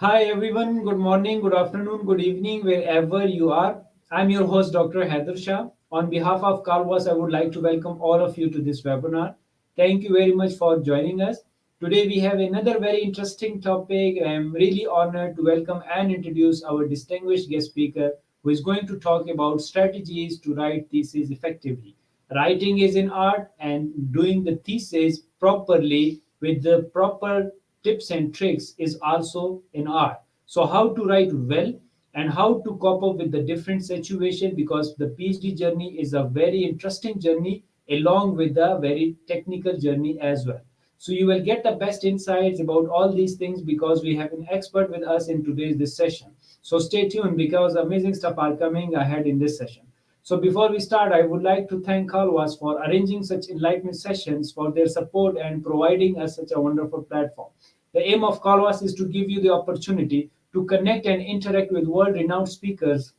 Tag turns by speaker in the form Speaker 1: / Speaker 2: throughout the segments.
Speaker 1: Hi everyone, good morning, good afternoon, good evening, wherever you are. I'm your host, Dr. Haider Shah. On behalf of Calvas, I would like to welcome all of you to this webinar. Thank you very much for joining us. Today we have another very interesting topic. I'm really honored to welcome and introduce our distinguished guest speaker who is going to talk about strategies to write thesis effectively. Writing is an art, and doing the thesis properly with the proper tips and tricks is also an art. So, how to write well and how to cope up with the different situation, because the PhD journey is a very interesting journey along with a very technical journey as well. So you will get the best insights about all these things because we have an expert with us in today's this session. So stay tuned because amazing stuff are coming ahead in this session. So before we start, I would like to thank Kalwas for arranging such enlightenment sessions, for their support and providing us such a wonderful platform. The aim of Kalwas is to give you the opportunity to connect and interact with world-renowned speakers,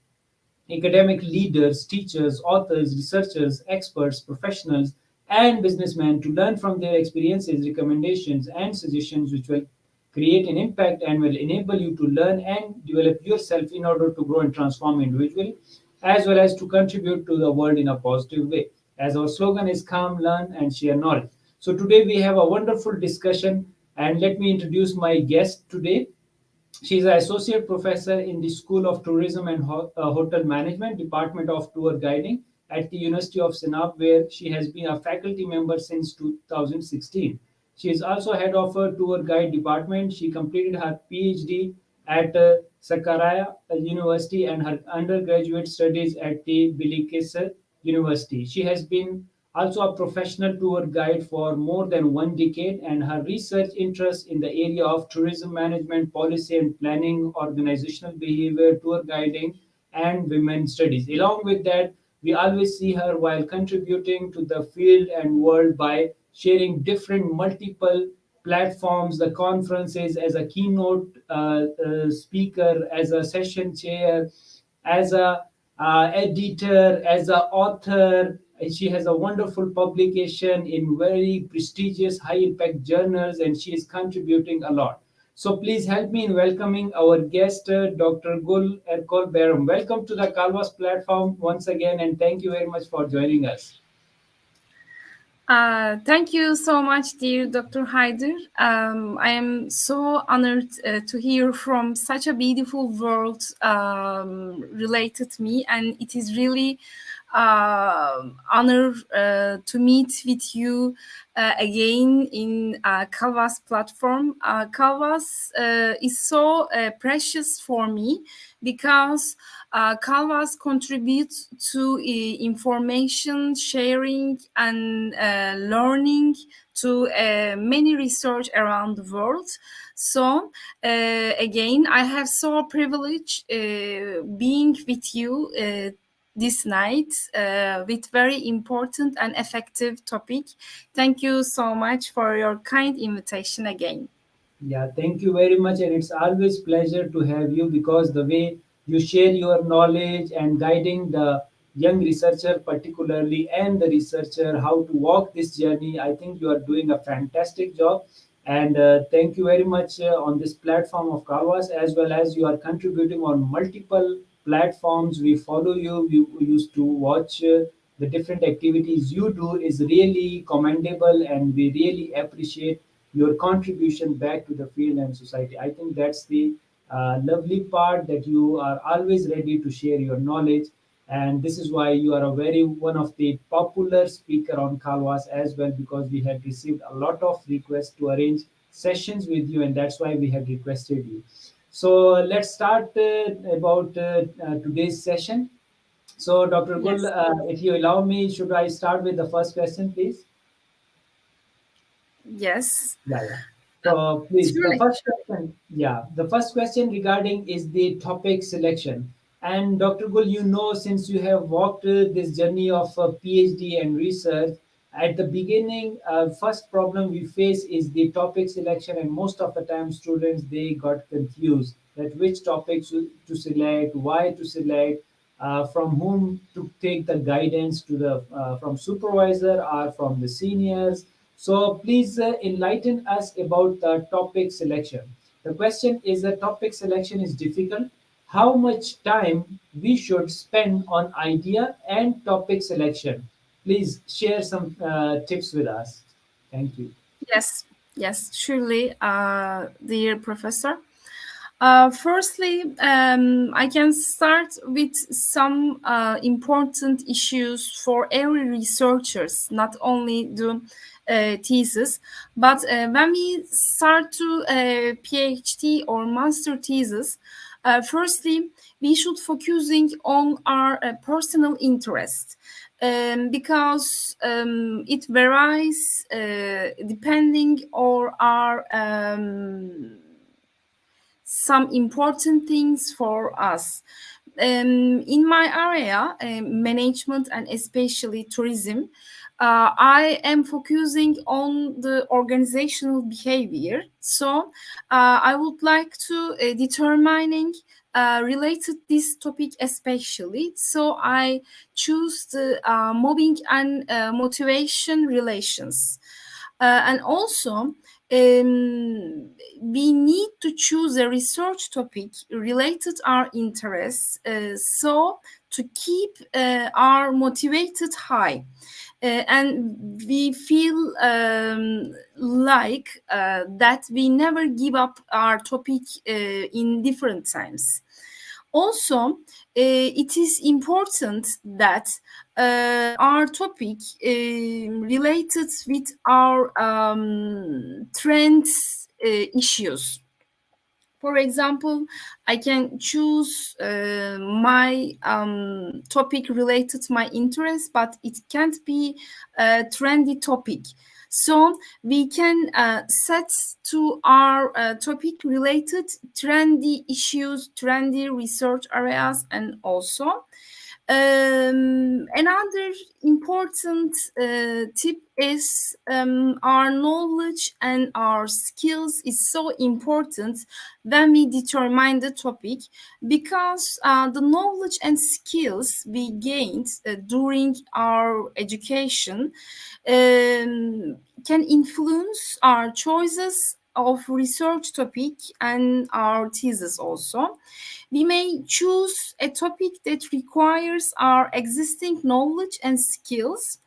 Speaker 1: academic leaders, teachers, authors, researchers, experts, professionals, and businessmen to learn from their experiences, recommendations, and suggestions, which will create an impact and will enable you to learn and develop yourself in order to grow and transform individually, as well as to contribute to the world in a positive way. As our slogan is come, learn, and share knowledge. So today we have a wonderful discussion, and let me introduce my guest today. She is an associate professor in the School of Tourism and Hotel Management, Department of Tour Guiding at the University of Sinop, where she has been a faculty member since 2016. She is also head of a tour guide department. She completed her PhD at Sakarya University and her undergraduate studies at the Balikesar University. She has been also a professional tour guide for more than 1 decade, and her research interests in the area of tourism management, policy and planning, organizational behavior, tour guiding, and women studies. Along with that, we always see her while contributing to the field and world by sharing different multiple platforms, the conferences, as a keynote speaker, as a session chair, as a editor, as a author. She has a wonderful publication in very prestigious, high impact journals, and she is contributing a lot. So please help me in welcoming our guest, Dr. GUL ERKOL BAYRAM. Welcome to the Calvas platform once again, and thank you very much for joining us.
Speaker 2: Thank you so much, dear Dr. Haider. I am so honored to hear from such a beautiful world related to me, and it is really honor to meet with you again in Calvas platform. Calvas is so precious for me because Calvas contributes to information sharing and learning to many research around the world. So again, I have so privilege being with you this night with very important and effective topic. Thank you so much for your kind invitation again.
Speaker 1: Yeah, thank you very much, and it's always pleasure to have you because the way you share your knowledge and guiding the young researcher particularly and the researcher how to walk this journey, I think you are doing a fantastic job. And thank you very much on this platform of Kavas, as well as you are contributing on multiple platforms. We follow you. We used to watch the different activities you do is really commendable, and we really appreciate your contribution back to the field and society. I think that's the lovely part, that you are always ready to share your knowledge, and this is why you are a very one of the popular speaker on Calvas as well, because we had received a lot of requests to arrange sessions with you, and that's why we have requested you. So let's start about today's session. So Dr. Gul,
Speaker 2: Yes.
Speaker 1: if you allow me, should I start with the first question, please?
Speaker 2: Yes.
Speaker 1: Yeah, yeah. So please, the
Speaker 2: Surely.
Speaker 1: first question, yeah, the first question regarding is the topic selection. And Dr. Gul, since you have walked this journey of PhD and research, at the beginning, first problem we face is the topic selection, and most of the time students they got confused that which topics to select, why to select, from whom to take the guidance to the from supervisor or from the seniors. So please enlighten us about the topic selection. The question is that topic selection is difficult. How much time we should spend on idea and topic selection? Please share some tips with us. Thank you.
Speaker 2: Yes, yes, surely, dear professor. Firstly, I can start with some important issues for every researchers, not only the thesis, but when we start to PhD or master thesis, firstly, we should focusing on our personal interest. Because it varies depending on our some important things for us. In my area, management and especially tourism, I am focusing on the organizational behavior. So I would like to determining related this topic especially. So I choose the mobbing and motivation relations. And also, we need to choose a research topic related our interests, so to keep our motivated high, and we feel like that we never give up our topic in different times. Also, it is important that our topic related with our trends issues. For example, I can choose my topic related to my interest, but it can't be a trendy topic. So we can set to our topic related trendy issues, trendy research areas, and also another important tip is our knowledge and our skills is so important when we determine the topic, because the knowledge and skills we gained during our education can influence our choices of research topic and our thesis also. We may choose a topic that requires our existing knowledge and skills,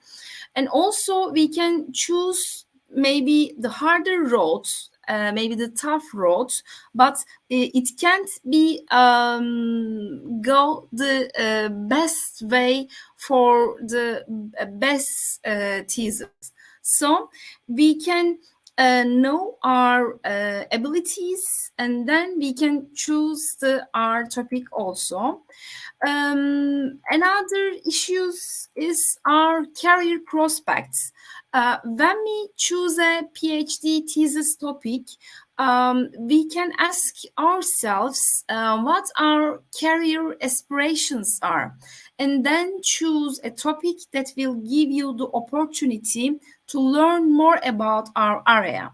Speaker 2: and also we can choose maybe the harder roads, maybe the tough roads, but it can't be go the best way for the best thesis. So we can know our abilities, and then we can choose our topic also. Another issues is our career prospects. When we choose a PhD thesis topic, we can ask ourselves what our career aspirations are, and then choose a topic that will give you the opportunity to learn more about our area.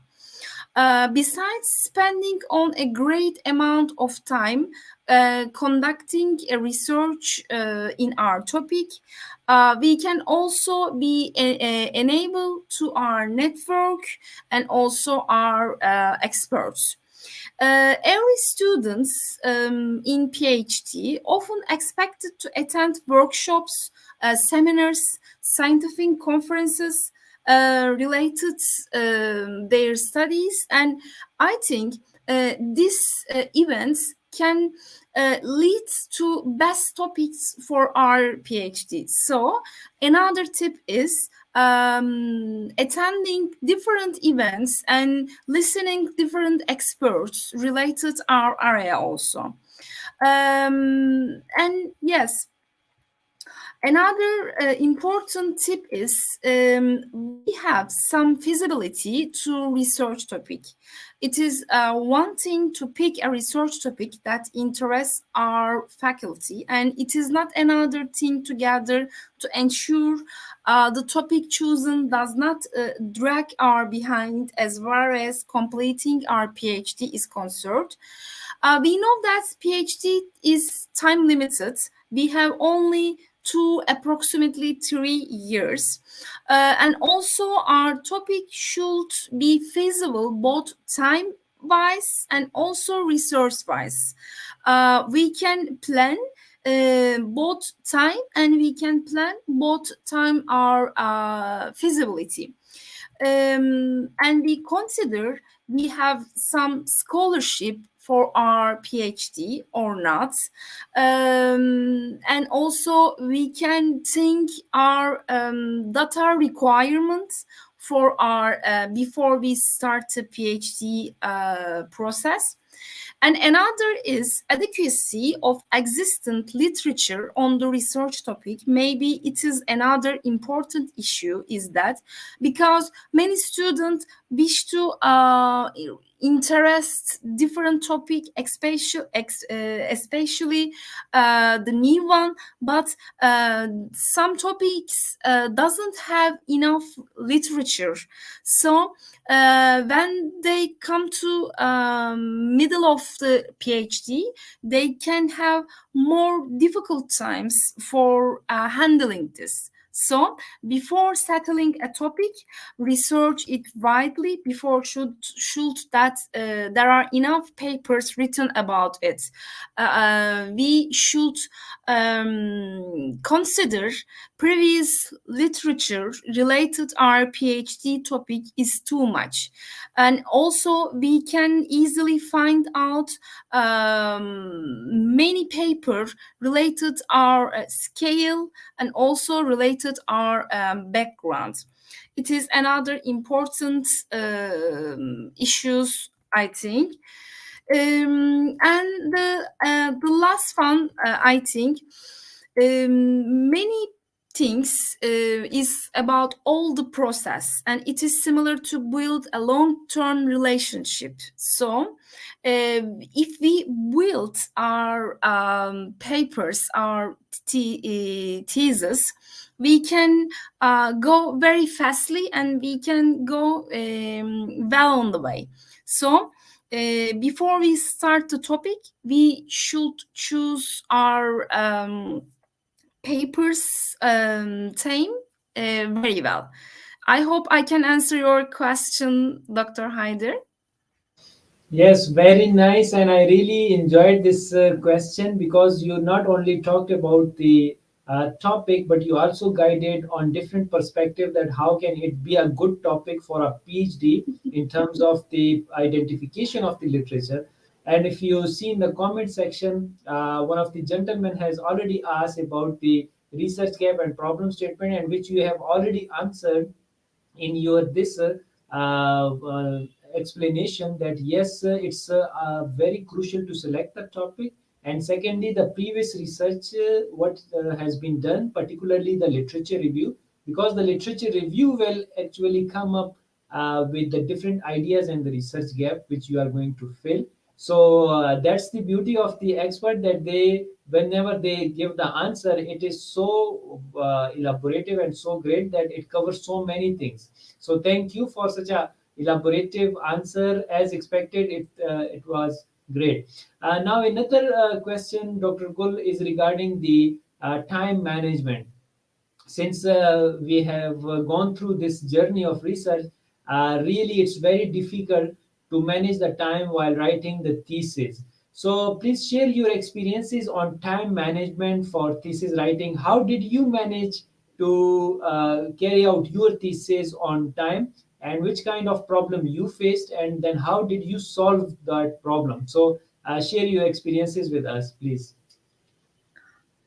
Speaker 2: Besides spending on a great amount of time conducting a research in our topic, we can also be enabled to our network and also our experts. Every students in PhD often expected to attend workshops, seminars, scientific conferences related their studies, and I think these events can lead to best topics for our PhD. So another tip is attending different events and listening different experts related our area also. And yes, another important tip is we have some feasibility to research topic. It is one thing to pick a research topic that interests our faculty, and it is not another thing together to ensure the topic chosen does not drag our behind as far as completing our PhD is concerned. We know that PhD is time limited. We have only approximately 3 years. And also our topic should be feasible both time wise and also resource wise. We can plan both time and we can plan both time our feasibility. And we consider we have some scholarship for our PhD or not. And also we can think our data requirements for our before we start the PhD process. And another is adequacy of existent literature on the research topic. Maybe it is another important issue is that because many students wish to interest different topic, especially the new one, but some topics doesn't have enough literature. So when they come to middle of the PhD, they can have more difficult times for handling this. So before settling a topic, research it widely before should that there are enough papers written about it. We should consider previous literature related our PhD topic is too much. And also we can easily find out many paper related our scale and also related our background. It is another important issues, I think. And the last one, I think, many things is about all the process, and it is similar to build a long-term relationship. So if we build our papers, our thesis, we can go very fastly and we can go well on the way. So before we start the topic, we should choose our papers theme very well. I hope I can answer your question, Dr. Haider.
Speaker 1: Yes, very nice. And I really enjoyed this question because you not only talked about the topic, but you also guided on different perspective that how can it be a good topic for a PhD in terms of the identification of the literature. And if you see in the comment section, one of the gentlemen has already asked about the research gap and problem statement, and which you have already answered in your this explanation that yes, it's very crucial to select the topic, and secondly the previous research what has been done, particularly the literature review, because the literature review will actually come up with the different ideas and the research gap which you are going to fill. So that's the beauty of the expert, that they whenever they give the answer, it is so elaborative and so great that it covers so many things. So thank you for such a elaborative answer. As expected, it was great. Now another question, Dr. Gul, is regarding the time management. Since we have gone through this journey of research, really it's very difficult to manage the time while writing the thesis. So please share your experiences on time management for thesis writing. How did you manage to carry out your thesis on time, and which kind of problem you faced, and then how did you solve that problem? So share your experiences with us, please.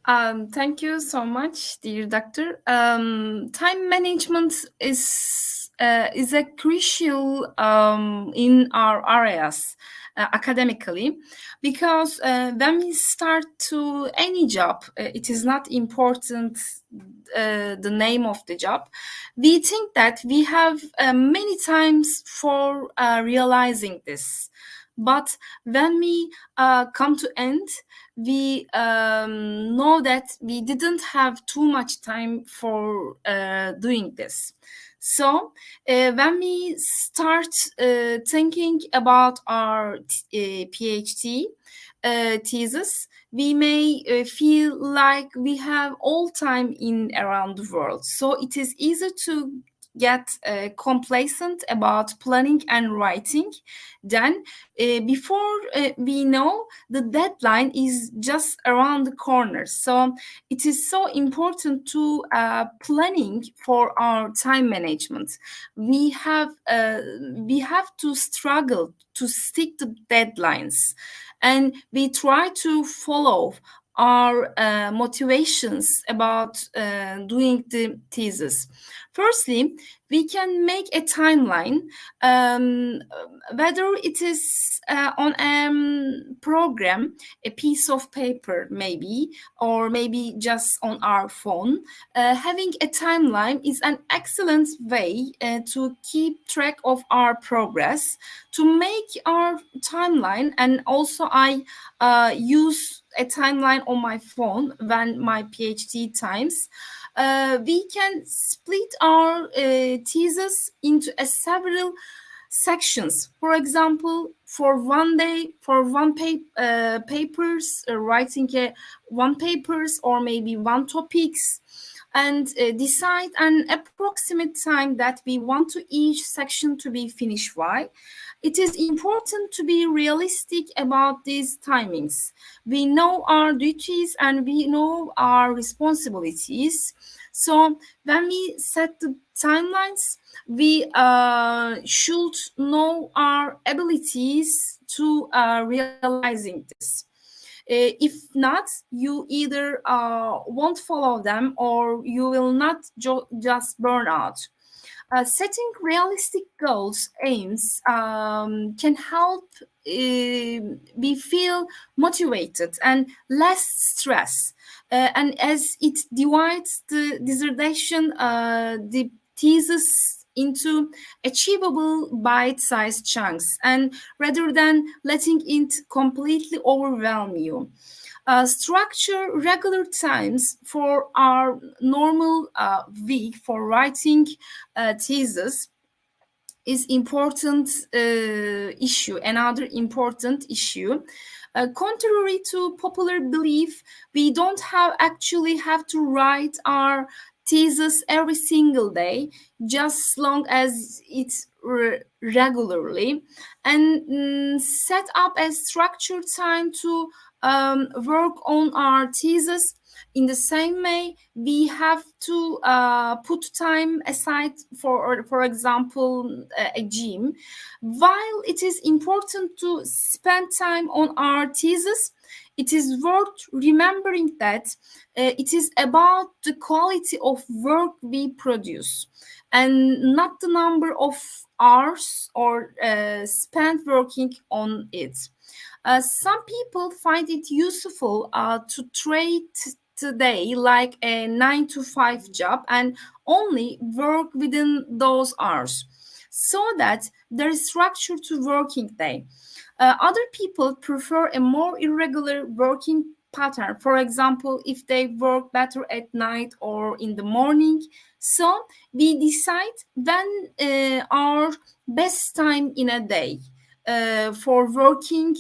Speaker 2: Thank you so much, dear doctor. Time management is a crucial in our areas academically, because when we start to any job, it is not important the name of the job. We think that we have many times for realizing this, but when we come to end, we know that we didn't have too much time for doing this. So when we start thinking about our PhD thesis, we may feel like we have all time in around the world. So it is easy to get complacent about planning and writing, then before we know, the deadline is just around the corner. So it is so important to planning for our time management. We have to struggle to stick to deadlines, and we try to follow our motivations about doing the thesis. Firstly, we can make a timeline, um, whether it is on a program, a piece of paper, maybe, or maybe just on our phone. Having a timeline is an excellent way to keep track of our progress, to make our timeline. And also, I use a timeline on my phone when my PhD times. We can split our thesis into several sections. For example, for one day, for papers, writing one papers or maybe one topics, and decide an approximate time that we want to each section to be finished. Why? It is important to be realistic about these timings. We know our duties and we know our responsibilities. So when we set the timelines, we should know our abilities to realizing this. If not, you either won't follow them or you will not just burn out. Setting realistic goals, aims, can help we feel motivated and less stress. And as it divides the dissertation, the thesis into achievable bite-sized chunks, and rather than letting it completely overwhelm you. Structure regular times for our normal week for writing thesis is important issue. Another important issue. Contrary to popular belief, we don't have to write our thesis every single day, just long as it's regularly, and set up a structured time to work on our thesis. In the same way, we have to put time aside for example, a gym. While it is important to spend time on our thesis, it is worth remembering that it is about the quality of work we produce and not the number of hours or spent working on it. Some people find it useful to treat today like a 9 to 5 job and only work within those hours, so that there is structure to working day. Other people prefer a more irregular working pattern. For example, if they work better at night or in the morning. So we decide when our best time in a day for working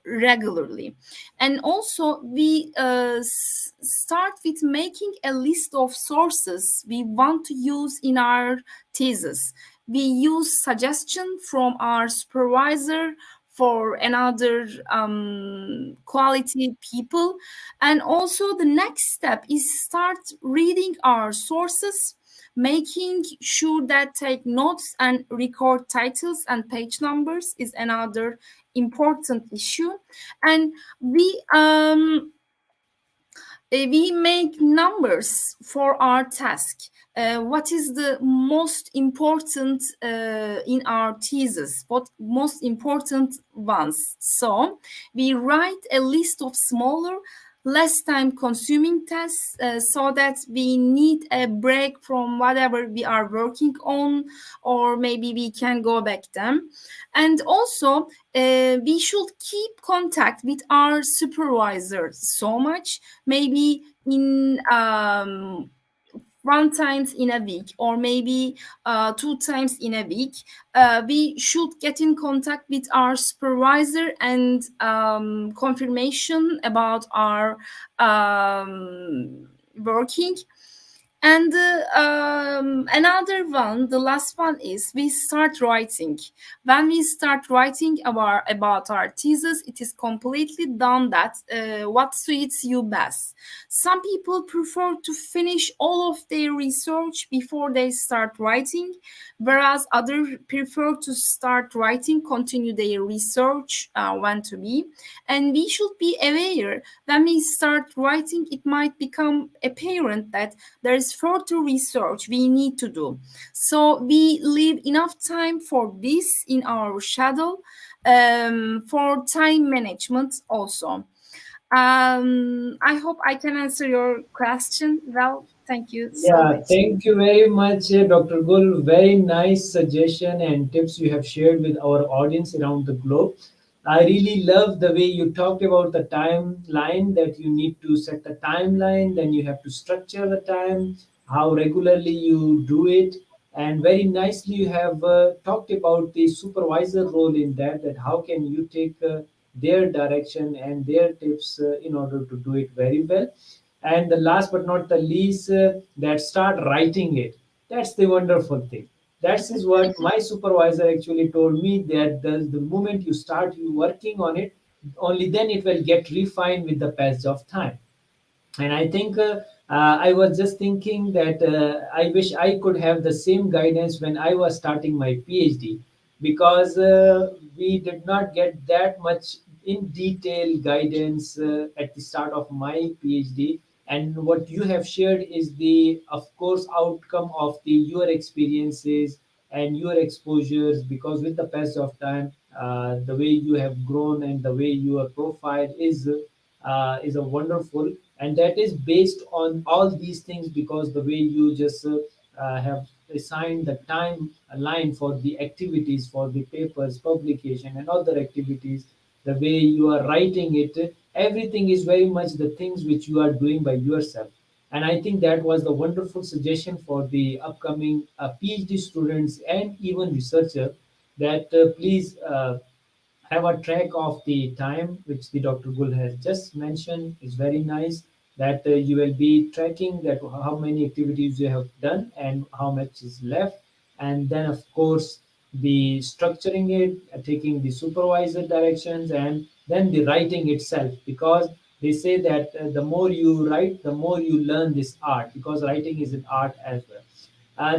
Speaker 2: regularly. And also, we start with making a list of sources we want to use in our thesis. We use suggestion from our supervisor, for another quality people. And also, the next step is start reading our sources, making sure that take notes and record titles and page numbers is another important issue. And we make numbers for our task. What is the most important in our thesis? What most important ones? So we write a list of smaller, less time consuming tasks, so that we need a break from whatever we are working on, or maybe we can go back them. And also, we should keep contact with our supervisor so much, maybe in one times in a week, or maybe 2 times in a week. We should get in contact with our supervisor and confirmation about our working. And another one, the last one, is we start writing. When we start writing about our thesis, it is completely done that what suits you best. Some people prefer to finish all of their research before they start writing, whereas others prefer to start writing, continue their research when to be. And we should be aware when we start writing, it might become apparent that there is further research we need to do. So we leave enough time for this in our schedule, for time management also. I hope I can answer your question well. Thank you so
Speaker 1: Yeah,
Speaker 2: much.
Speaker 1: thank you very much, Dr. Gul. Very nice suggestion and tips you have shared with our audience around the globe. I really love the way you talked about the timeline, that you need to set the timeline, then you have to structure the time, how regularly you do it, and very nicely you have talked about the supervisor role in that, that how can you take their direction and their tips in order to do it very well. And the last but not the least, that start writing it. That's the wonderful thing. That is what my supervisor actually told me, that the moment you start you working on it, only then it will get refined with the passage of time. And I think I was just thinking that I wish I could have the same guidance when I was starting my PhD, because we did not get that much in detail guidance at the start of my PhD. And what you have shared is the, of course, outcome of the your experiences and your exposures, because with the passage of time, the way you have grown and the way your profile is a wonderful, and that is based on all these things, because the way you just have assigned the timeline for the activities, for the papers publication and other activities, the way you are writing it, everything is very much the things which you are doing by yourself. And I think that was the wonderful suggestion for the upcoming PhD students and even researcher, that please have a track of the time, which the Dr. Gul has just mentioned is very nice, that you will be tracking that how many activities you have done and how much is left. And then of course the structuring it, taking the supervisor directions, and then the writing itself, because they say that the more you write, the more you learn this art, because writing is an art as well.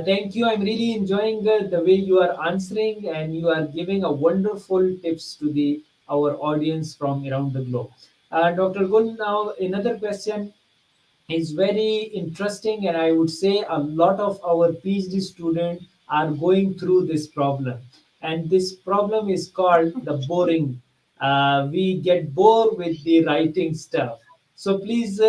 Speaker 1: Thank you. I'm really enjoying the way you are answering, and you are giving a wonderful tips to the our audience from around the globe. Dr. Gun, now another question is very interesting, and I would say a lot of our PhD students are going through this problem. And this problem is called the boring. We get bored with the writing stuff. So please,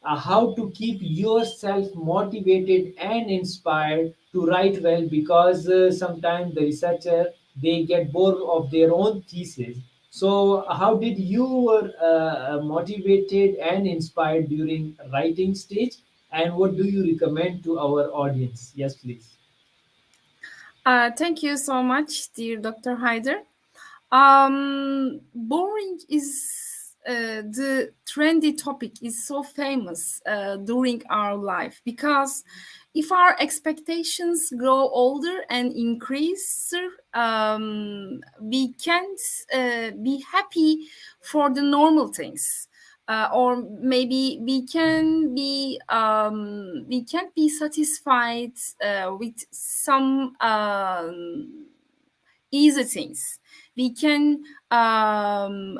Speaker 1: how to keep yourself motivated and inspired to write well, because sometimes the researcher, they get bored of their own thesis. So, how did you were motivated and inspired during writing stage, and what do you recommend to our audience? Yes, please.
Speaker 2: Thank you so much, dear Dr. Haider. Boring is the trendy topic is so famous during our life, because if our expectations grow older and increase, we can't be happy for the normal things. Or maybe we can't be satisfied with some easy things. We can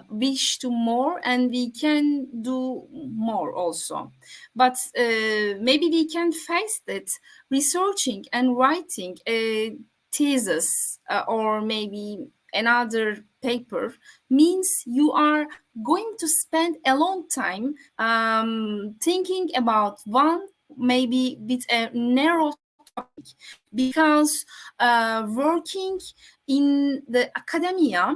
Speaker 2: wish to more, and we can do more also. But maybe we can face that researching and writing a thesis, or maybe another paper, means you are going to spend a long time thinking about one, maybe with a narrow topic, because working in the academia,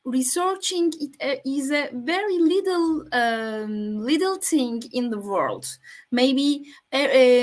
Speaker 2: researching it is a very little thing in the world. Maybe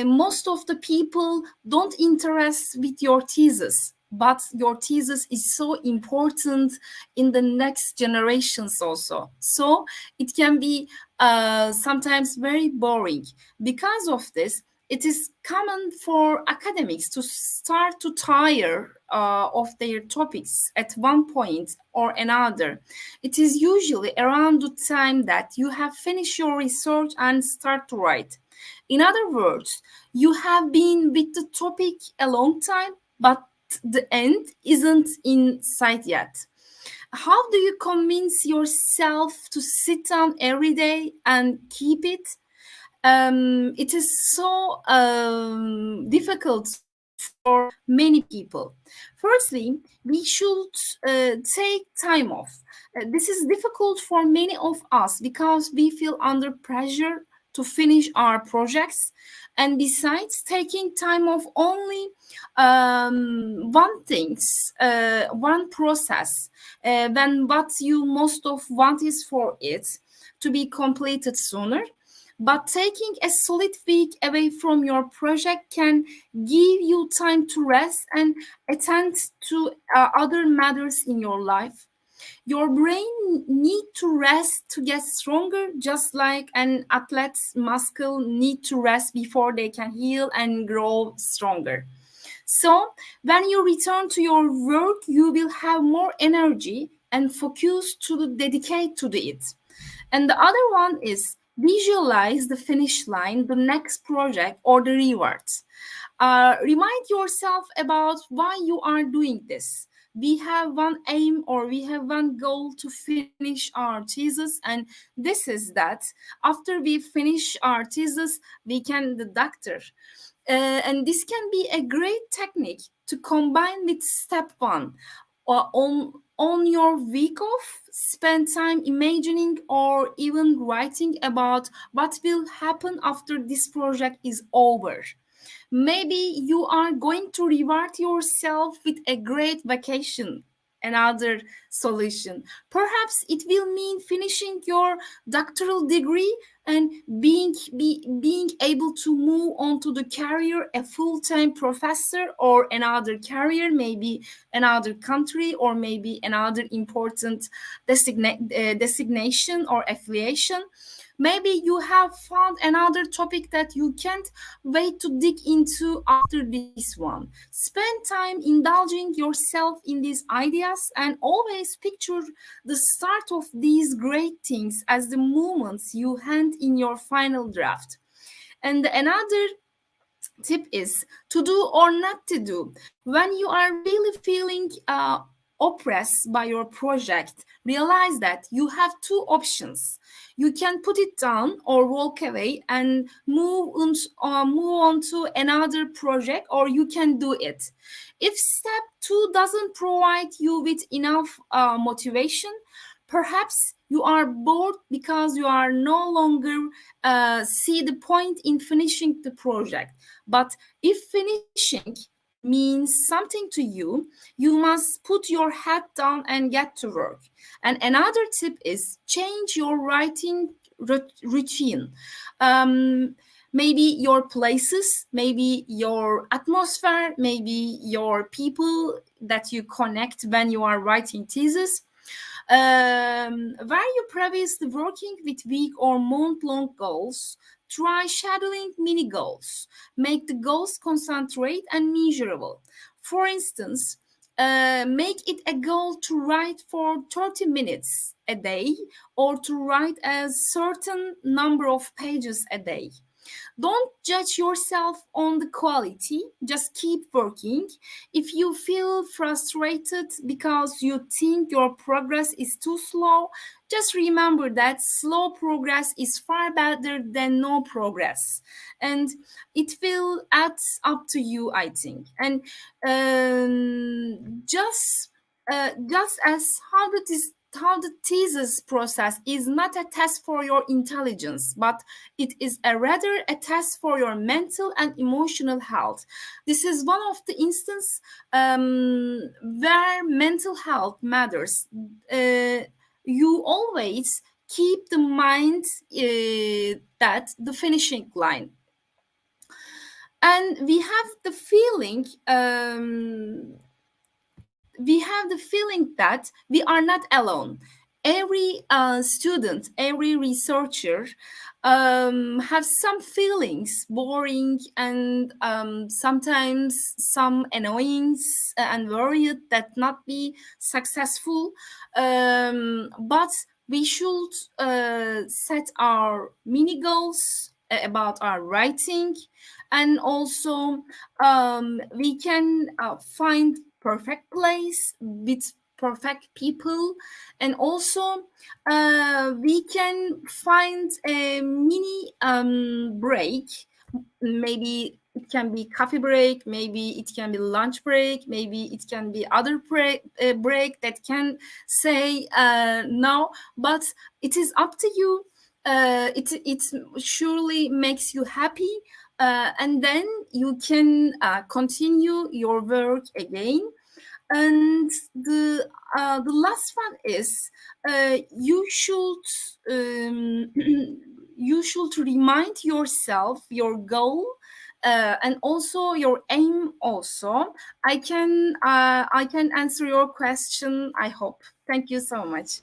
Speaker 2: most of the people don't interest with your thesis, but your thesis is so important in the next generations also. So it can be sometimes very boring. Because of this, it is common for academics to start to tire of their topics at one point or another. It is usually around the time that you have finished your research and start to write. In other words, you have been with the topic a long time, but the end isn't in sight yet. How do you convince yourself to sit down every day and keep it? It is so difficult for many people. Firstly, we should take time off. This is difficult for many of us because we feel under pressure to finish our projects. And besides, taking time off only one process, when what you most of want is for it to be completed sooner. But taking a solid week away from your project can give you time to rest and attend to other matters in your life. Your brain need to rest to get stronger, just like an athlete's muscle need to rest before they can heal and grow stronger. So when you return to your work, you will have more energy and focus to dedicate to it. And the other one is visualize the finish line, the next project, or the rewards. Remind yourself about why you are doing this. We have one aim or we have one goal to finish our thesis, and this is that after we finish our thesis, we can the doctor. And this can be a great technique to combine with step one. On your week off, spend time imagining or even writing about what will happen after this project is over. Maybe you are going to reward yourself with a great vacation. Another solution. Perhaps it will mean finishing your doctoral degree and being able to move on to the career a full-time professor or another career, maybe another country or maybe another important designation or affiliation. Maybe you have found another topic that you can't wait to dig into after this one. Spend time indulging yourself in these ideas and always picture the start of these great things as the moments you hand in your final draft. And another tip is to do or not to do. When you are really feeling oppressed by your project, realize that you have two options. You can put it down or walk away and move on to another project, or you can do it. If step two doesn't provide you with enough motivation, perhaps you are bored because you are no longer see the point in finishing the project. But if finishing means something to you, you must put your head down and get to work. And another tip is change your writing routine. Maybe your places, maybe your atmosphere, maybe your people that you connect when you are writing thesis. Where you previously working with week or month-long goals, try shadowing mini goals. Make the goals concentrate and measurable. For instance, make it a goal to write for 30 minutes a day or to write a certain number of pages a day. Don't judge yourself on the quality, just keep working. If you feel frustrated because you think your progress is too slow, just remember that slow progress is far better than no progress. And it will add up to you, I think. And just as how the thesis process is not a test for your intelligence, but it is a rather a test for your mental and emotional health. This is one of the instances where mental health matters. You always keep the mind that the finishing line. And we have the feeling we have the feeling that we are not alone. Every student, every researcher have some feelings, boring and sometimes some annoyance and worried that not be successful. But we should set our mini goals about our writing, and also we can find perfect place with perfect people, and also we can find a mini break. Maybe it can be coffee break, maybe it can be lunch break, maybe it can be other break that can say no, but it is up to you. It surely makes you happy, and then you can continue your work again. And the last one is you should you should remind yourself your goal, and also your aim also. I can answer your question, I hope. Thank you so much.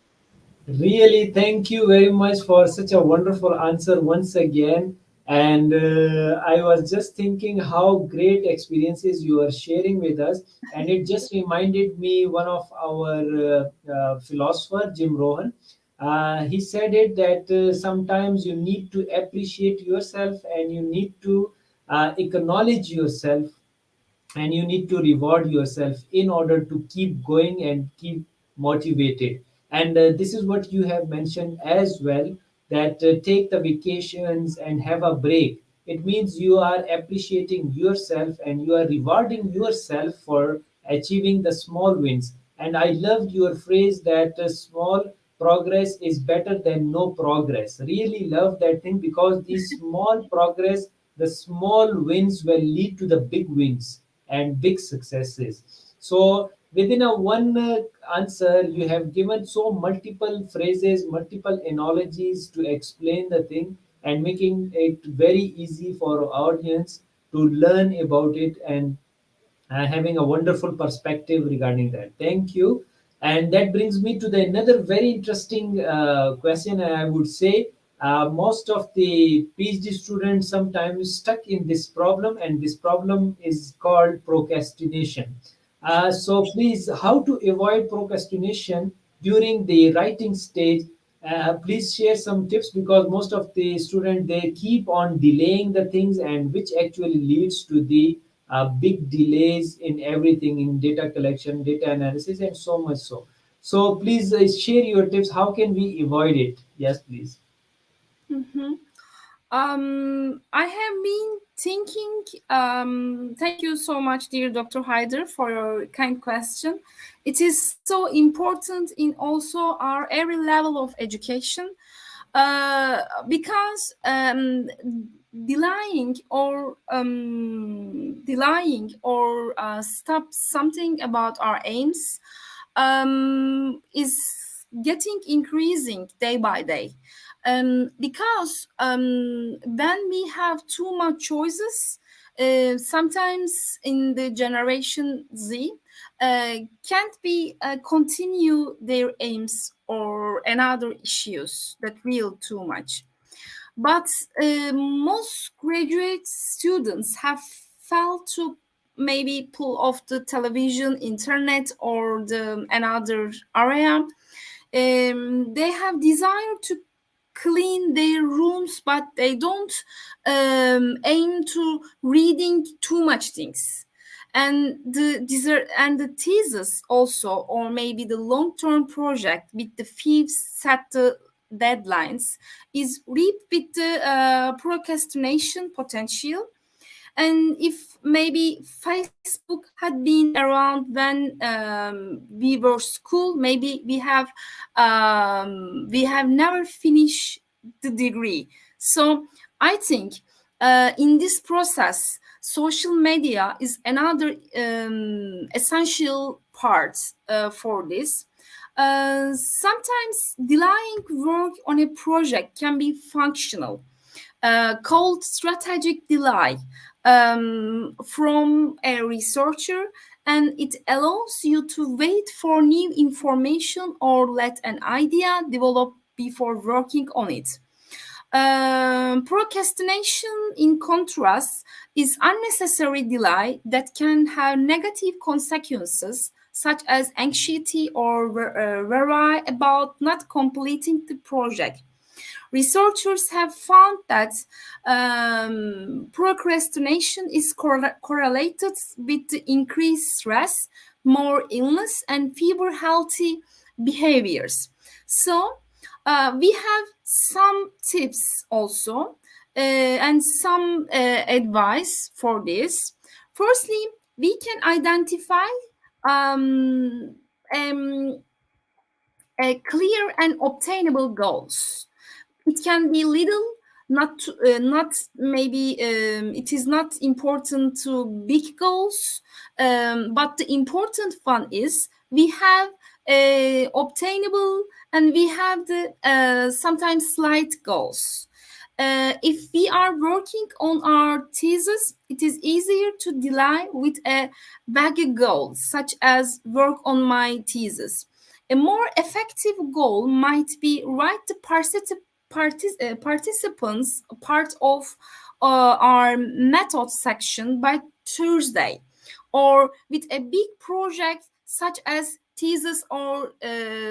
Speaker 1: Really, thank you very much for such a wonderful answer once again. And I was just thinking how great experiences you are sharing with us. And it just reminded me one of our philosopher, Jim Rohn. He said it that sometimes you need to appreciate yourself and you need to acknowledge yourself and you need to reward yourself in order to keep going and keep motivated. And this is what you have mentioned as well, that take the vacations and have a break. It means you are appreciating yourself and you are rewarding yourself for achieving the small wins. And I loved your phrase that small progress is better than no progress. Really love that thing, because these small progress, the small wins will lead to the big wins and big successes. So within a one answer, you have given so multiple phrases, multiple analogies to explain the thing, and making it very easy for our audience to learn about it, and having a wonderful perspective regarding that. Thank you. And that brings me to the another very interesting question. And I would say most of the PhD students sometimes stuck in this problem, and this problem is called procrastination. So please, how to avoid procrastination during the writing stage? Please share some tips, because most of the students, they keep on delaying the things, and which actually leads to the big delays in everything, in data collection, data analysis, and so much so. So please share your tips. How can we avoid it? Yes, please.
Speaker 2: Mhm. I have been thinking. Thank you so much, dear Dr. Haider, for your kind question. It is so important in also our every level of education, because delaying or stop something about our aims is getting increasing day by day, because when we have too much choices, sometimes in the generation Z can't be continue their aims or another issues that real too much. But most graduate students have felt to maybe pull off the television, internet, or the another area. They have desire to clean their rooms, but they don't aim to reading too much things. And the thesis also, or maybe the long-term project with the fifth set the deadlines, is reap with the procrastination potential. And if maybe Facebook had been around when we were school, maybe we have never finished the degree. So I think in this process, social media is another essential part for this. Sometimes delaying work on a project can be functional, called strategic delay, from a researcher, and it allows you to wait for new information or let an idea develop before working on it. Procrastination, in contrast, is unnecessary delay that can have negative consequences, such as anxiety or worry about not completing the project. Researchers have found that procrastination is correlated with the increased stress, more illness, and fewer healthy behaviors. So, we have some tips also and some advice for this. Firstly, we can identify um, um, clear and obtainable goals. It can be little, not maybe it is not important to big goals, but the important one is we have obtainable, and we have the sometimes slight goals. If we are working on our thesis, it is easier to delay with a vague goal, such as work on my thesis. A more effective goal might be write the participants part of our method section by Thursday, or with a big project such as thesis or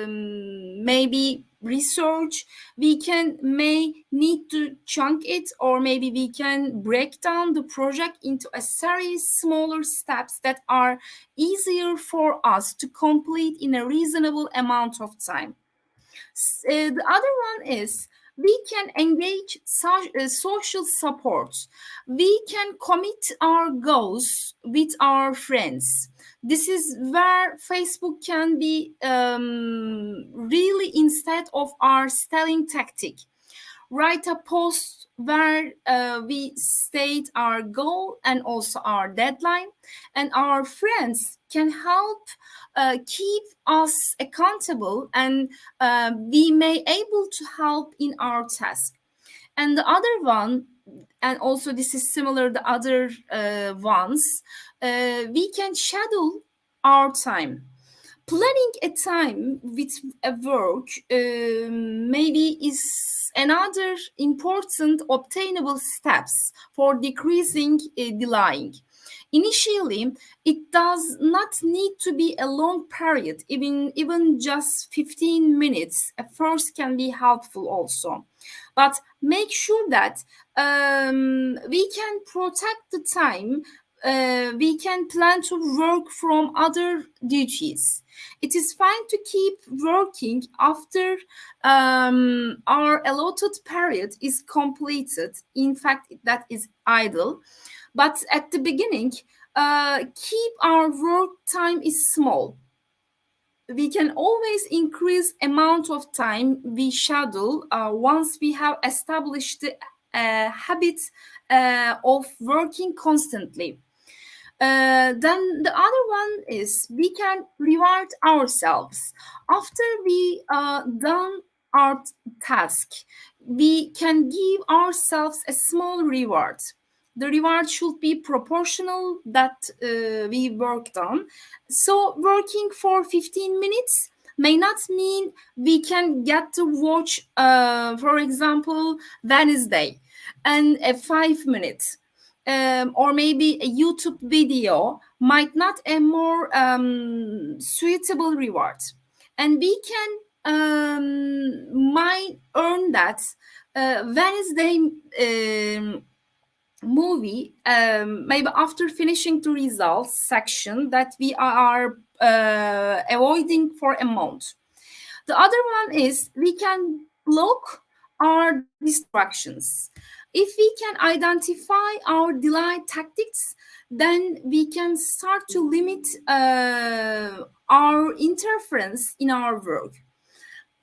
Speaker 2: maybe research, we may need to chunk it, or maybe we can break down the project into a series smaller steps that are easier for us to complete in a reasonable amount of time. The other one is we can engage social support. We can commit our goals with our friends. This is where Facebook can be really instead of our selling tactic. Write a post where we state our goal and also our deadline, and our friends can help keep us accountable, and we may able to help in our task. And the other one, and also this is similar the other ones, we can schedule our time. Planning a time with a work maybe is another important obtainable steps for decreasing delaying. Initially, it does not need to be a long period, even just 15 minutes at first can be helpful also. But make sure that we can protect the time. We can plan to work from other duties. It is fine to keep working after our allotted period is completed. In fact, that is idle. But at the beginning, keep our work time is small. We can always increase amount of time we schedule once we have established the habit of working constantly. Then the other one is we can reward ourselves after we done our task. We can give ourselves a small reward. The reward should be proportional that we worked on. So working for 15 minutes may not mean we can get to watch, for example, Wednesday and a 5 minutes. Or maybe a YouTube video might not a more suitable reward, and we can might earn that Wednesday movie maybe after finishing the results section that we are avoiding for a month. The other one is we can block our distractions. If we can identify our delay tactics, then we can start to limit our interference in our work.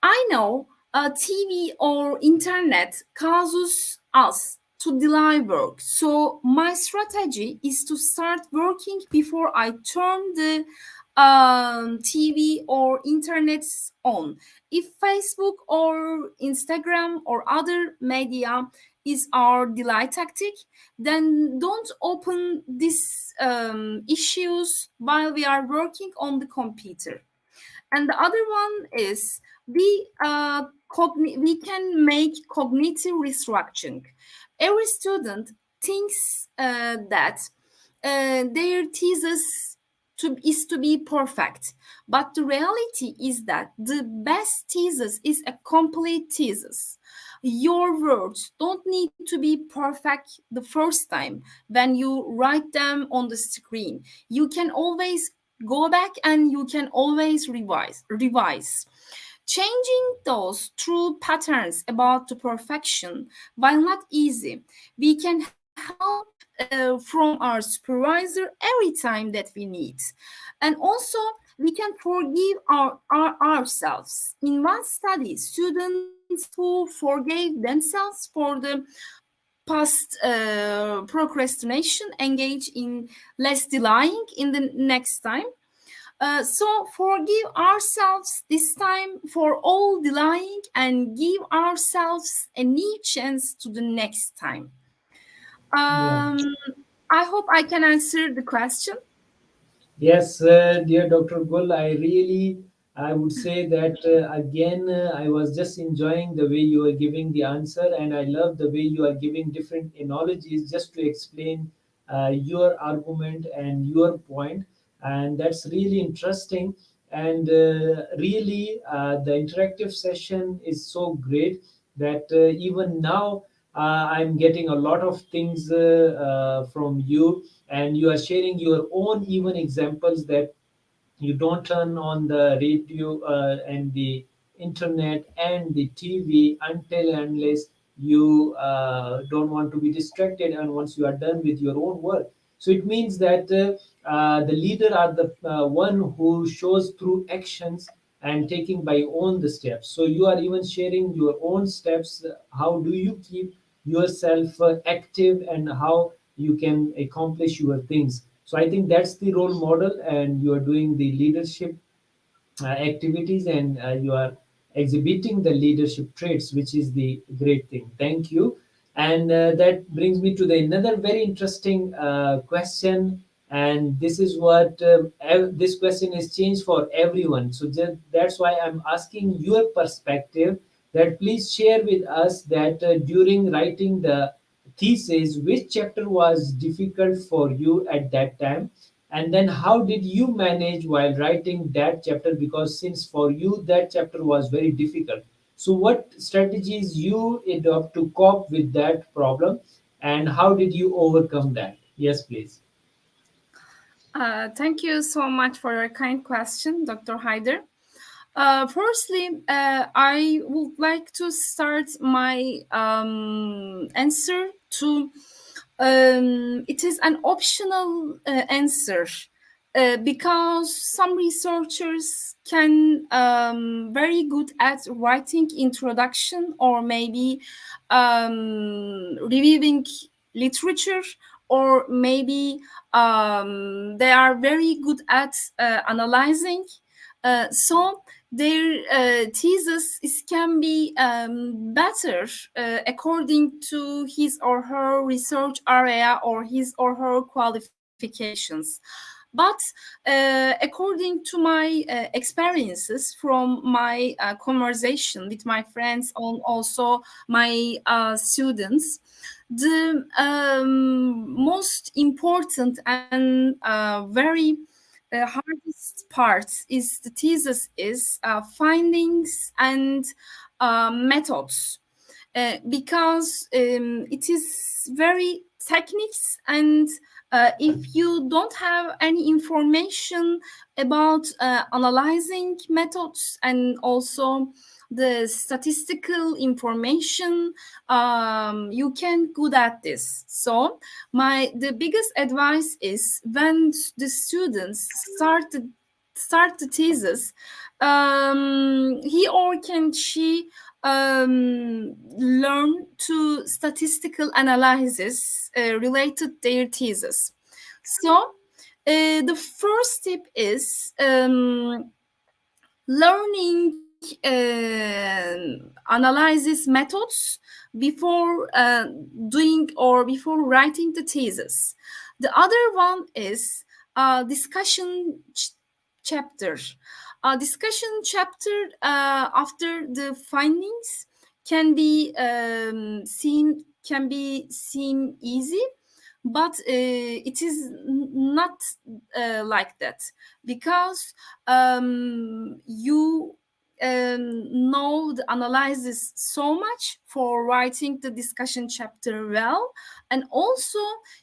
Speaker 2: I know TV or internet causes us to delay work. So my strategy is to start working before I turn the TV or internet on. If Facebook or Instagram or other media is our delay tactic, then don't open these issues while we are working on the computer. And the other one is we can make cognitive restructuring. Every student thinks that their thesis is to be perfect, but the reality is that the best thesis is a complete thesis. Your words don't need to be perfect the first time when you write them on the screen. You can always go back and you can always revise. Changing those true patterns about the perfection, while not easy, we can help from our supervisor every time that we need. And also, we can forgive ourselves. In one study, students who forgave themselves for the past procrastination engage in less delaying in the next time. So forgive ourselves this time for all delaying and give ourselves a new chance to the next time.
Speaker 1: Yeah.
Speaker 2: Um, I hope I can answer the question.
Speaker 1: Yes, dear Dr. GUL, I would say that again, I was just enjoying the way you are giving the answer, and I love the way you are giving different analogies just to explain your argument and your point, and that's really interesting. And really, the interactive session is so great that even now I'm getting a lot of things from you, and you are sharing your own even examples that you don't turn on the radio and the internet and the TV until and unless you don't want to be distracted, and once you are done with your own work. So it means that the leader are the one who shows through actions and taking by own the steps. So you are even sharing your own steps. How do you keep yourself active, and how you can accomplish your things? So I think that's the role model, and you are doing the leadership activities, and you are exhibiting the leadership traits, which is the great thing. Thank you. And that brings me to the another very interesting question. And this is what this question is changed for everyone. So that's why I'm asking your perspective. That please share with us that during writing the thesis, which chapter was difficult for you at that time, and then how did you manage while writing that chapter, because since for you that chapter was very difficult. So what strategies you adopt to cope with that problem, and how did you overcome that? Yes, please.
Speaker 2: Thank you so much for your kind question, Dr. Haider. Firstly, I would like to start my answer to it is an optional answer because some researchers can very good at writing introduction or maybe reviewing literature, or maybe they are very good at analyzing. So their thesis can be better according to his or her research area or his or her qualifications. But according to my experiences from my conversation with my friends and also my students, the most important and very hardest part is the thesis is findings and methods, because it is very techniques, and if you don't have any information about analyzing methods and also the statistical information, you can good at this. So the biggest advice is when the students start the thesis, he or can she learn to statistical analysis related their thesis. So the first tip is learning analysis methods before doing or before writing the thesis. The other one is discussion chapter. A discussion chapter after the findings can be seem easy, but it is not like that, because you know the analysis so much for writing the discussion chapter well, and also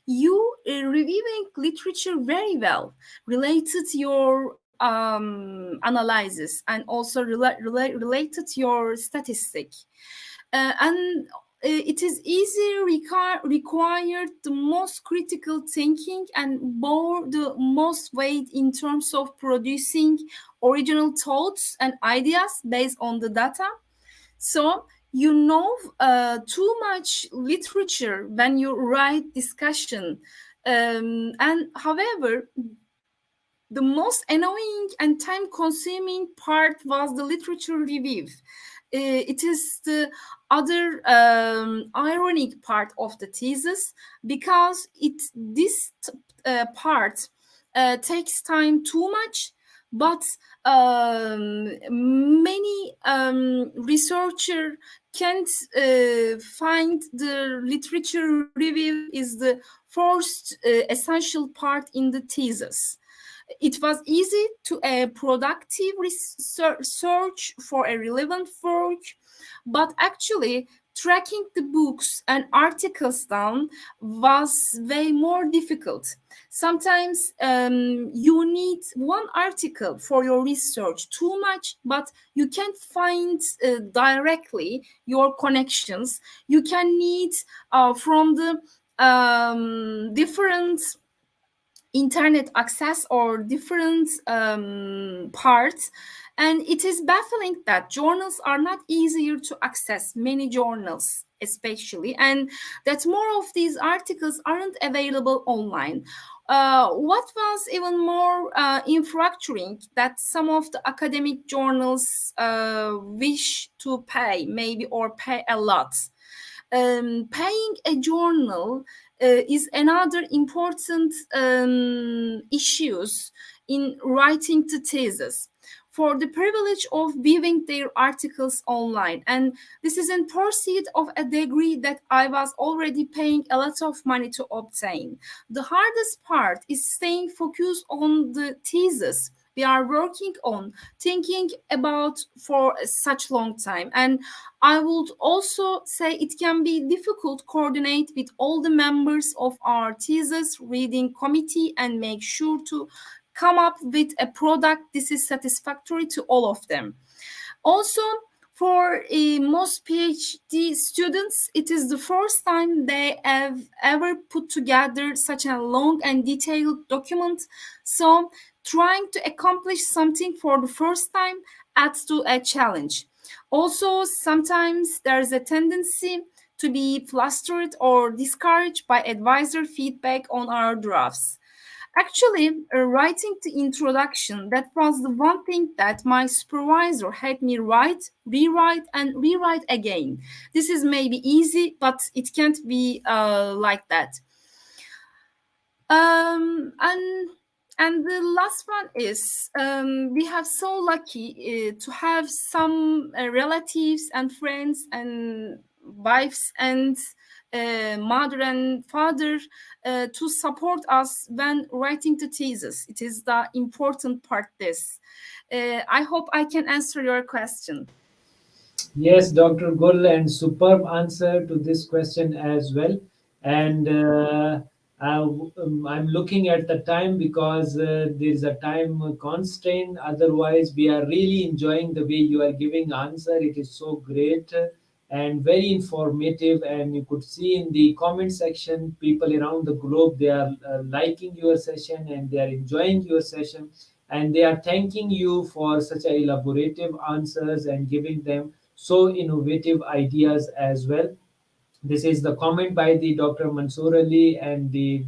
Speaker 2: you reviewing literature very well related to your analysis, and also related to your statistic. And it is required the most critical thinking and bore the most weight in terms of producing original thoughts and ideas based on the data. So you know too much literature when you write discussion. And however, the most annoying and time consuming part was the literature review. It is the other ironic part of the thesis, because this part takes time too much, but many researcher can't find the literature review is the first essential part in the thesis. It was easy to a productive search for a relevant work, but actually tracking the books and articles down was way more difficult. Sometimes you need one article for your research too much, but you can't find directly your connections. You can need from the different internet access or different parts. And it is baffling that journals are not easier to access, many journals especially, and that more of these articles aren't available online. What was even more infuriating, that some of the academic journals wish to pay, maybe, or pay a lot. Paying a journal is another important issues in writing the thesis, for the privilege of viewing their articles online. And this is in pursuit of a degree that I was already paying a lot of money to obtain. The hardest part is staying focused on the thesis we are working on, thinking about for such long time. And I would also say it can be difficult coordinate with all the members of our thesis reading committee and make sure to come up with a product this is satisfactory to all of them. Also, for most PhD students, it is the first time they have ever put together such a long and detailed document. So trying to accomplish something for the first time adds to a challenge. Also, sometimes there is a tendency to be flustered or discouraged by advisor feedback on our drafts. Actually, writing the introduction, that was the one thing that my supervisor had me write, rewrite, and rewrite again. This is maybe easy, but it can't be like that. And the last one is we have so lucky to have some relatives and friends and wives and mother and father to support us when writing the thesis. It is the important part. This. I hope I can answer your question.
Speaker 1: Yes, Dr. Gul, and superb answer to this question as well. And I'm looking at the time because there is a time constraint. Otherwise, we are really enjoying the way you are giving answer. It is so great and very informative. And you could see in the comment section, people around the globe, they are liking your session and they are enjoying your session. And they are thanking you for such a elaborative answers and giving them so innovative ideas as well. This is the comment by the Dr. Mansoor Ali and the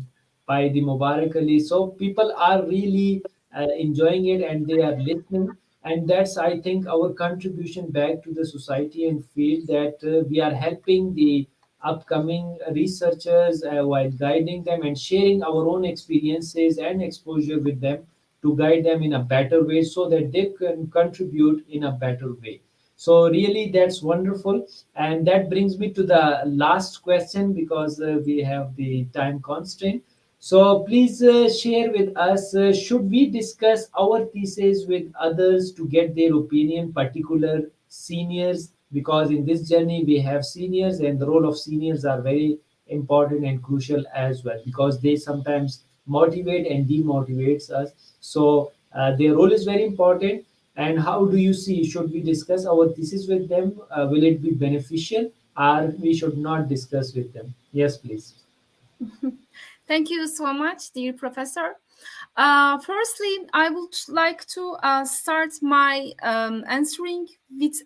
Speaker 1: by the Mubarak Ali. So people are really enjoying it and they are listening. and that's, I think, our contribution back to the society and field, that we are helping the upcoming researchers while guiding them and sharing our own experiences and exposure with them to guide them in a better way so that they can contribute in a better way. So really, that's wonderful, and that brings me to the last question, because we have the time constraint. So please share with us, should we discuss our thesis with others to get their opinion, particular seniors? Because in this journey we have seniors, and the role of seniors are very important and crucial as well, because they sometimes motivate and demotivates us. So their role is very important. And how do you see, should we discuss our thesis with them? Will it be beneficial, or we should not discuss with them? Yes, please.
Speaker 2: Thank you so much, dear professor. Firstly, I would like to start my answering with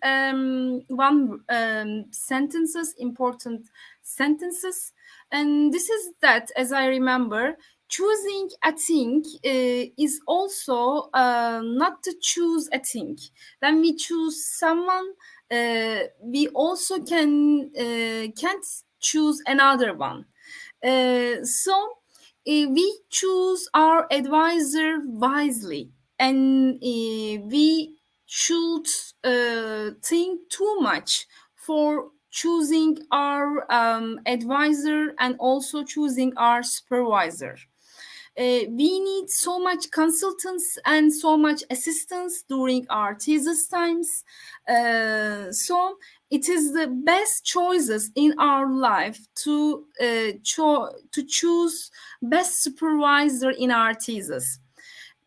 Speaker 2: one sentences, important sentences, and this is that, as I remember, choosing a thing is also not to choose a thing. When we choose someone, we also can't choose another one. We choose our advisor wisely, and we should think too much for choosing our advisor and also choosing our supervisor. We need so much consultants and so much assistance during our thesis times. So it is the best choices in our life to choose best supervisor in our thesis.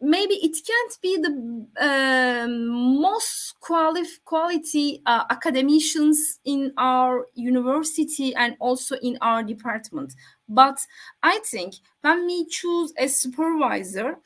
Speaker 2: Maybe it can't be the most quality academicians in our university and also in our department, but I think when we choose a supervisor,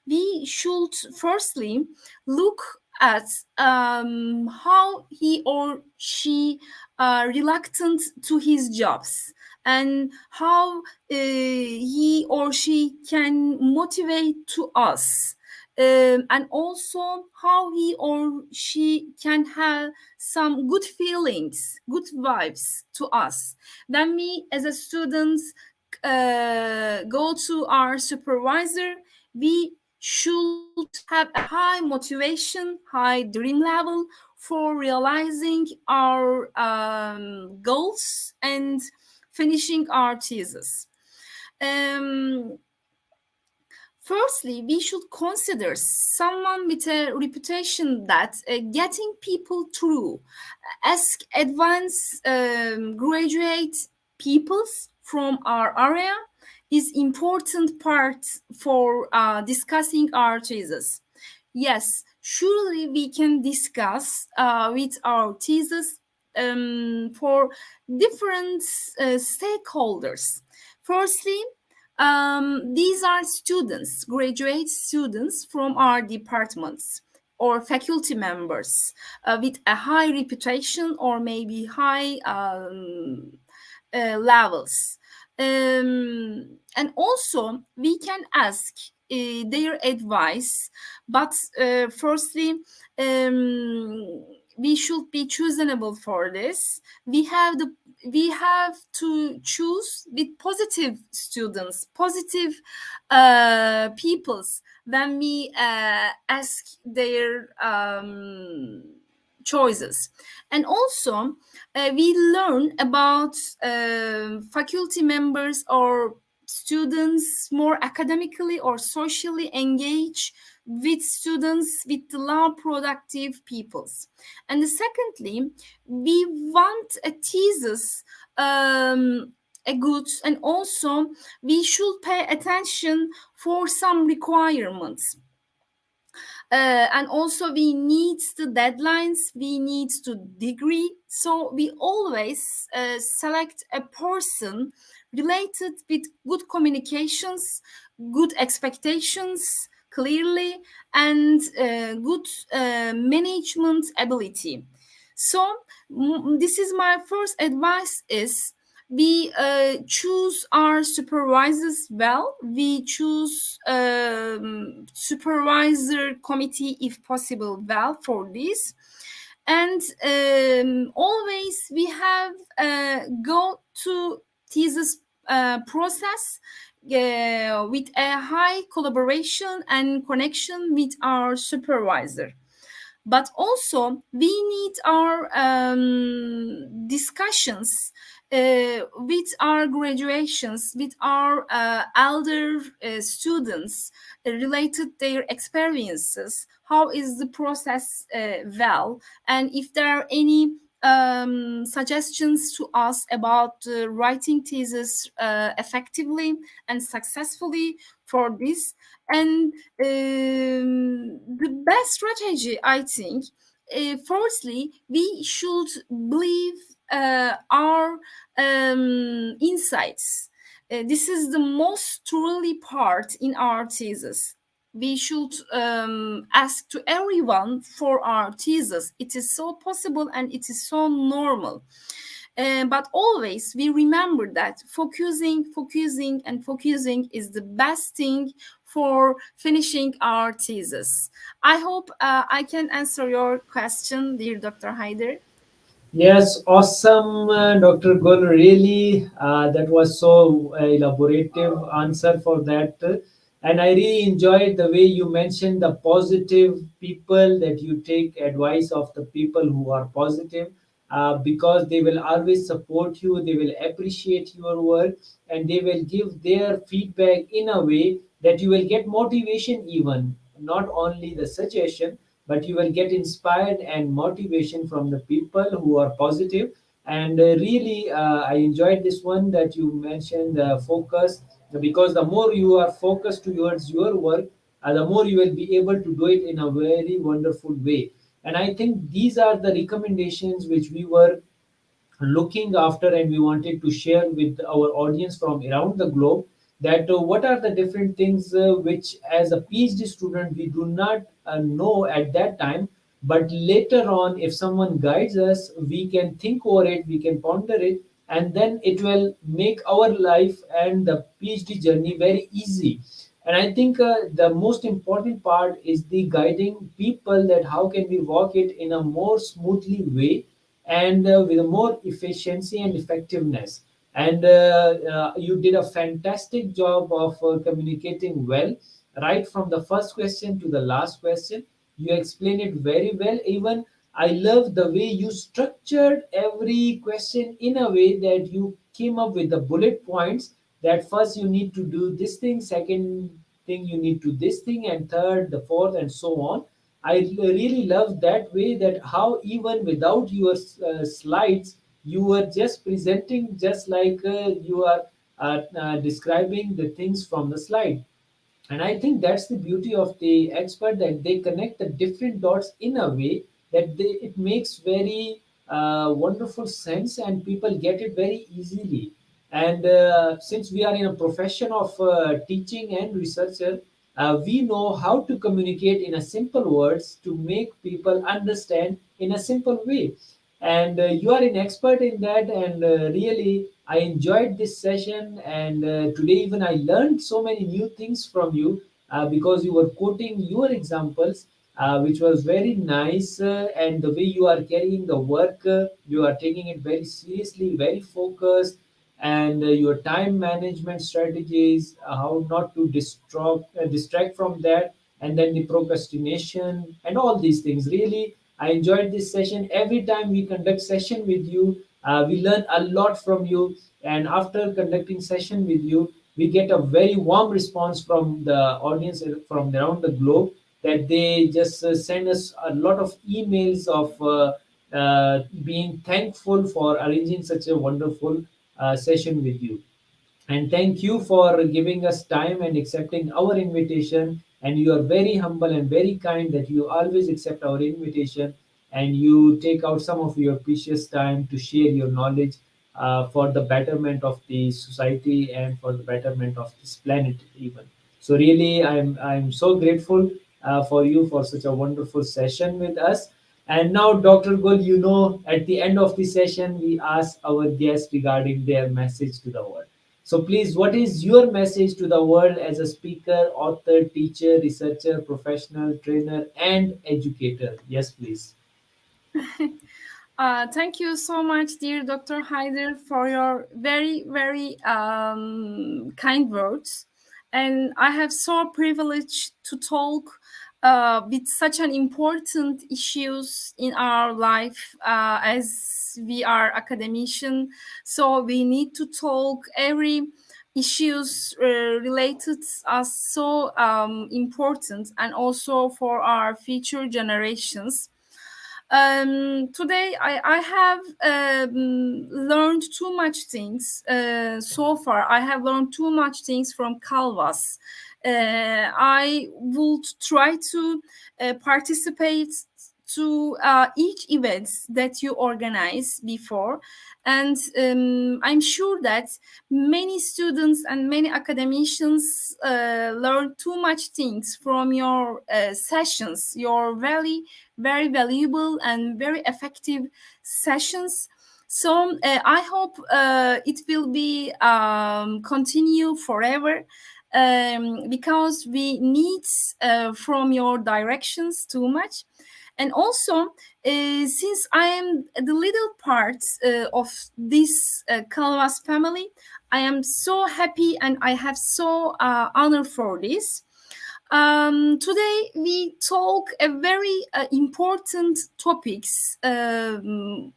Speaker 2: we should firstly look at how he or she reluctant to his jobs, and how he or she can motivate to us, and also how he or she can have some good feelings, good vibes to us. Then we, as a students, go to our supervisor. We should have a high motivation, high dream level for realizing our goals and finishing our thesis. Um, Firstly, we should consider someone with a reputation that getting people through. Ask advanced graduate peoples from our area is important part for discussing our thesis. Yes, surely we can discuss with our thesis for different stakeholders. Firstly, these are students, graduate students from our departments or faculty members with a high reputation or maybe high levels. And also, we can ask their advice, but firstly, we should be choosable for this. We have to choose with positive students, positive peoples when we ask their choices. And also, we learn about faculty members or students more academically or socially engaged with students with low productive peoples. And secondly, we want a thesis a good, and also we should pay attention for some requirements. And also we need the deadlines, we need to degree, so we always select a person related with good communications, good expectations clearly, and good management ability. So this is my first advice is We choose our supervisors well. We choose supervisor committee if possible well for this. And always we have go to thesis process with a high collaboration and connection with our supervisor. But also we need our discussions with our graduations, with our elder students, related their experiences, how is the process well, and if there are any suggestions to us about writing thesis effectively and successfully for this. And the best strategy, I think, firstly, we should believe our insights. This is the most truly part in our thesis. We should ask to everyone for our thesis. It is so possible and it is so normal. But always we remember that and focusing is the best thing for finishing our thesis. I hope I can answer your question, dear Dr. Haider.
Speaker 1: Yes, awesome, Dr. Gul. Really, that was so elaborative answer for that. And I really enjoyed the way you mentioned the positive people, that you take advice of the people who are positive, because they will always support you, they will appreciate your work, and they will give their feedback in a way that you will get motivation, even not only the suggestion, but you will get inspired and motivation from the people who are positive. And really, I enjoyed this one that you mentioned, focus, because the more you are focused towards your work, the more you will be able to do it in a very wonderful way. And I think these are the recommendations which we were looking after, and we wanted to share with our audience from around the globe, that what are the different things which as a PhD student we do not know at that time, but later on if someone guides us, we can think over it, we can ponder it, and then it will make our life and the PhD journey very easy. And I think the most important part is the guiding people, that how can we walk it in a more smoothly way, and with more efficiency and effectiveness. And you did a fantastic job of communicating well, right from the first question to the last question. You explained it very well. Even I love the way you structured every question in a way that you came up with the bullet points, that first you need to do this thing, second thing you need to this thing, and third, the fourth, and so on. I really love that way, that how even without your slides, you were just presenting just like you are describing the things from the slide. And I think that's the beauty of the expert, that they connect the different dots in a way that it makes very wonderful sense, and people get it very easily. And since we are in a profession of teaching and researcher, we know how to communicate in a simple words to make people understand in a simple way. And you are an expert in that, and really I enjoyed this session. And today even I learned so many new things from you, because you were quoting your examples, which was very nice. And the way you are carrying the work, you are taking it very seriously, very focused. And your time management strategies, how not to distract from that, and then the procrastination and all these things. Really, I enjoyed this session. Every time we conduct session with you, we learn a lot from you. And after conducting session with you, we get a very warm response from the audience from around the globe, that they just send us a lot of emails of being thankful for arranging such a wonderful session with you. And thank you for giving us time and accepting our invitation. And you are very humble and very kind, that you always accept our invitation, and you take out some of your precious time to share your knowledge for the betterment of the society and for the betterment of this planet even. So really, I'm so grateful for you for such a wonderful session with us. And now, Dr. Gul, at the end of the session, we ask our guests regarding their message to the world. So, please, what is your message to the world as a speaker, author, teacher, researcher, professional, trainer, and educator? Yes, please.
Speaker 2: Thank you so much, dear Dr. Haider, for your very, very kind words. And I have so privileged to talk with such an important issues in our life as we are academician. So we need to talk every issues related as so important and also for our future generations. Today I have learned too much things so far. I have learned too much things from Calvas. I would try to participate to each events that you organize before, and I'm sure that many students and many academicians learn too much things from your sessions, your very valuable and very effective sessions. So I hope it will be continue forever, because we need from your directions too much. And also, since I am the little part of this Canvas family, I am so happy and I have so honor for this. Today we talk a very important topics in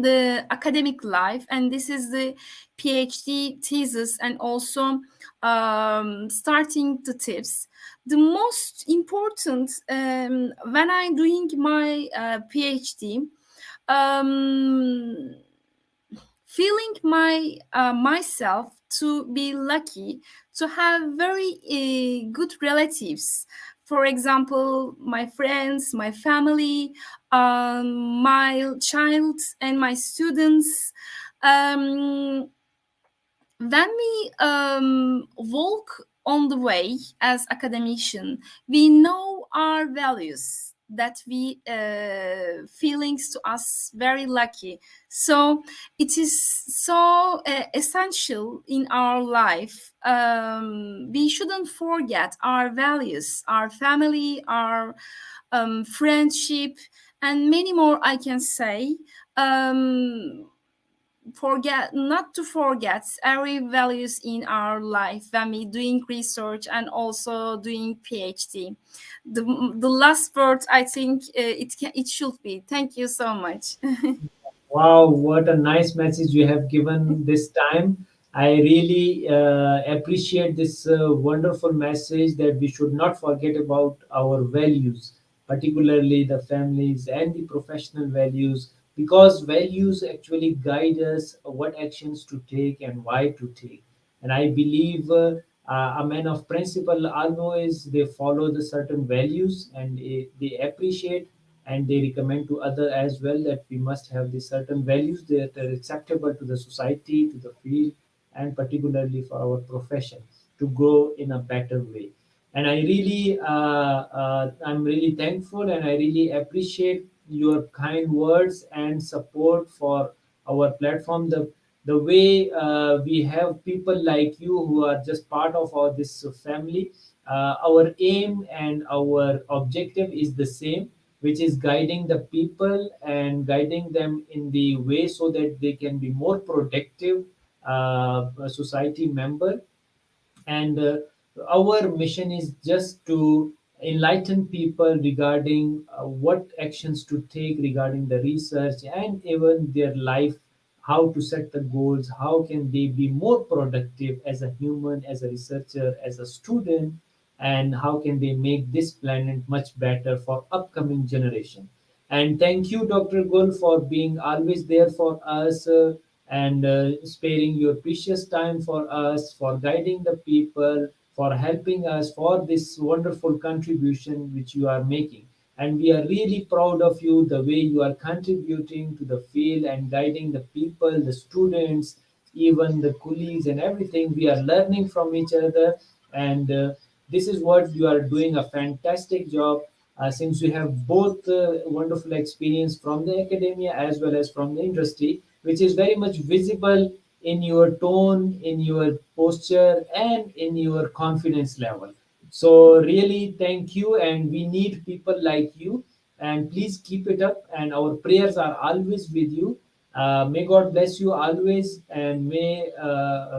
Speaker 2: the academic life, and this is the PhD thesis and also starting the tips. The most important when I'm doing my PhD, um, feeling myself to be lucky to have very good relatives, for example my friends, my family, my child and my students. um, when we walk on the way as academician, we know our values that we feelings to us very lucky. So it is so essential in our life. We shouldn't forget our values, our family, our friendship, and many more I can say. Forget not to forget every values in our life when we doing research and also doing PhD. The last word I think it should be thank you so much.
Speaker 1: Wow, what a nice message you have given this time. I really appreciate this wonderful message that we should not forget about our values, particularly the families and the professional values, because values actually guide us what actions to take and why to take. And I believe a man of principle always they follow the certain values and they appreciate and they recommend to other as well that we must have the certain values that are acceptable to the society, to the field, and particularly for our profession to grow in a better way. And I'm really thankful and I really appreciate your kind words and support for our platform. The way we have people like you who are just part of our this family. Our aim and our objective is the same, which is guiding the people and guiding them in the way so that they can be more productive society member. And our mission is just to enlighten people regarding what actions to take regarding the research and even their life, how to set the goals, how can they be more productive as a human, as a researcher, as a student, and how can they make this planet much better for upcoming generation. And thank you, Dr. Gul, for being always there for us and sparing your precious time for us, for guiding the people, for helping us, for this wonderful contribution which you are making. And we are really proud of you, the way you are contributing to the field and guiding the people, the students, even the colleagues, and everything. We are learning from each other. And this is what you are doing a fantastic job. since you have both wonderful experience from the academia as well as from the industry, which is very much visible in your tone, in your posture, and in your confidence level. So, really, thank you, and we need people like you. And please keep it up, and our prayers are always with you. May God bless you always, and may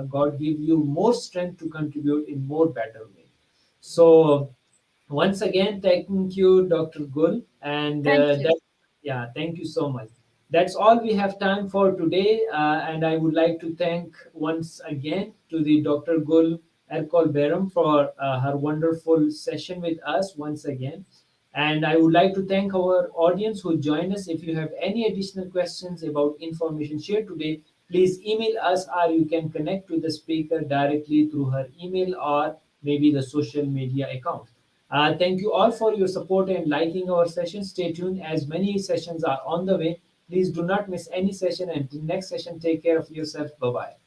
Speaker 1: God give you more strength to contribute in more better way. So, once again, thank you, Dr. Gul, and
Speaker 2: Thank you.
Speaker 1: yeah, thank you so much. That's all we have time for today, and I would like to thank once again to the Dr. Gul ERKOL BAYRAM for her wonderful session with us once again. And I would like to thank our audience who joined us. If you have any additional questions about information shared today, please email us, or you can connect to the speaker directly through her email or maybe the social media account. Thank you all for your support and liking our session. Stay tuned as many sessions are on the way. Please do not miss any session. Until next session, take care of yourself. Bye bye.